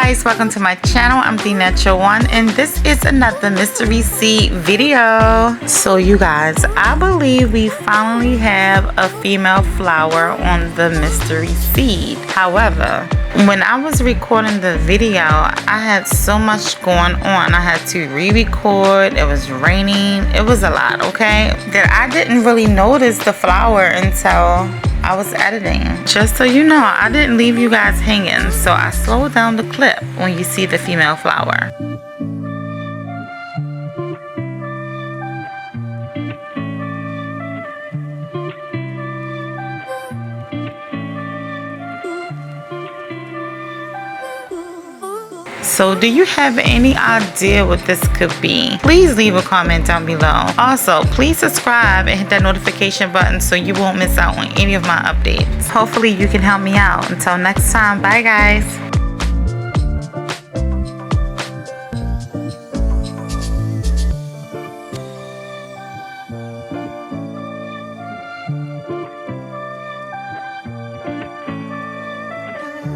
guys, welcome to my channel. I'm The Natural One, and this is another mystery seed video. So you guys, I believe we finally have a female flower on the mystery seed. However, when I was recording the video, I had so much going on. I had to re-record. It was raining. It was a lot, okay? That I didn't really notice the flower until I was editing. Just so you know, I didn't leave you guys hanging, so I slowed down the clip when you see the female flower. So do you have any idea what this could be? Please leave a comment down below. Also, please subscribe and hit that notification button so you won't miss out on any of my updates. Hopefully you can help me out. Until next time, bye guys.